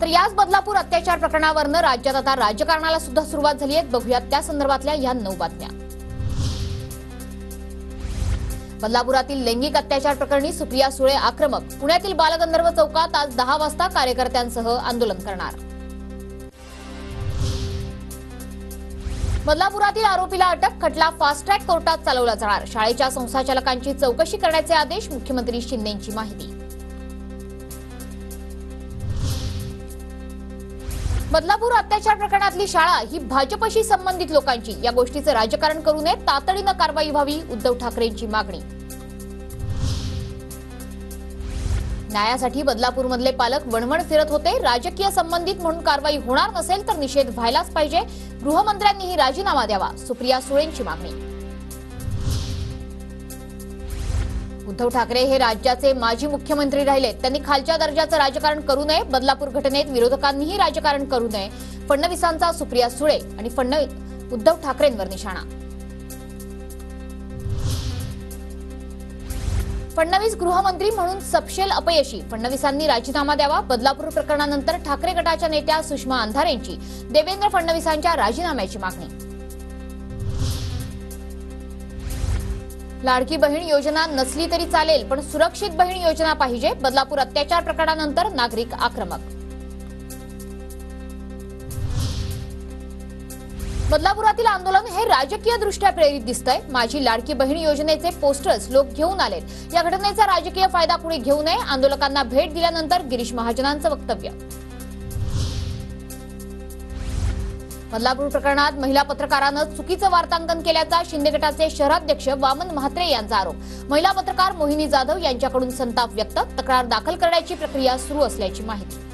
तर याच बदलापूर अत्याचार प्रकरणावरनं राज्यात आता राजकारणाला सुद्धा सुरुवात झाली आहे। बघूयात त्या संदर्भातल्या या 9 बातम्या। बदलापुरातील लैंगिक अत्याचार प्रकरणी सुप्रिया सुळे आक्रमक। पुण्यातील बालगंधर्व चौकात आज 10 वाजता कार्यकर्त्यांसह आंदोलन करणार। बदलापुरातील आरोपीला अटक, खटला फास्ट ट्रॅक कोर्टात चालवला जाणार। शाळेच्या संस्थाचालकांची चौकशी करण्याचे आदेश, मुख्यमंत्री शिंदेंची माहिती। बदलापूर अत्याचार प्रकरणातली शाळा ही भाजपशी संबंधित लोकांची, या गोष्टीचं राजकारण करू नये, तातडीनं कारवाई व्हावी, उद्धव ठाकरेंची मागणी। न्यायासाठी बदलापूरमधले पालक वणवण फिरत होते, राजकीय संबंधित म्हणून कारवाई होणार नसेल तर निषेध व्हायलाच पाहिजे, गृहमंत्र्यांनीही राजीनामा द्यावा, सुप्रिया सुळेंची मागणी। उद्धव ठाकरे हे राज्याचे माजी मुख्यमंत्री राहिले, त्यांनी खालच्या दर्जाचं राजकारण करू नये, बदलापूर घटनेत विरोधकांनीही राजकारण करू नये, फडणवीसांचा सुप्रिया सुळे आणि उद्धव ठाकरेंवर निशाणा। फडणवीस गृहमंत्री म्हणून सपशेल अपयशी, फडणवीसांनी राजीनामा द्यावा, बदलापूर प्रकरणानंतर ठाकरे गटाच्या नेत्या सुषमा अंधारेंची देवेंद्र फडणवीसांच्या राजीनाम्याची मागणी। लाडकी बहीण योजना नसली तरी चालेल, पण सुरक्षित बहीण योजना पाहिजे, बदलापूर अत्याचार प्रकरणानंतर नागरिक आक्रमक। बदलापुरातील आंदोलन हे राजकीय दृष्ट्या प्रेरित दिसतंय। माझी लाडकी बहीण योजनेचे पोस्टर्स लोक घेऊन आलेत, या घटनेचा राजकीय फायदा कुणी घेऊ नये, आंदोलकांना भेट दिल्यानंतर गिरीश महाजनांचं वक्तव्य। बदलापूर प्रकरणात महिला पत्रकारानं चुकीचं वार्तांकन केल्याचा शिंदे गटाचे शहराध्यक्ष वामन म्हात्रे यांचा आरोप, महिला पत्रकार मोहिनी जाधव यांच्याकडून संताप व्यक्त, तक्रार दाखल करण्याची प्रक्रिया सुरू असल्याची माहिती।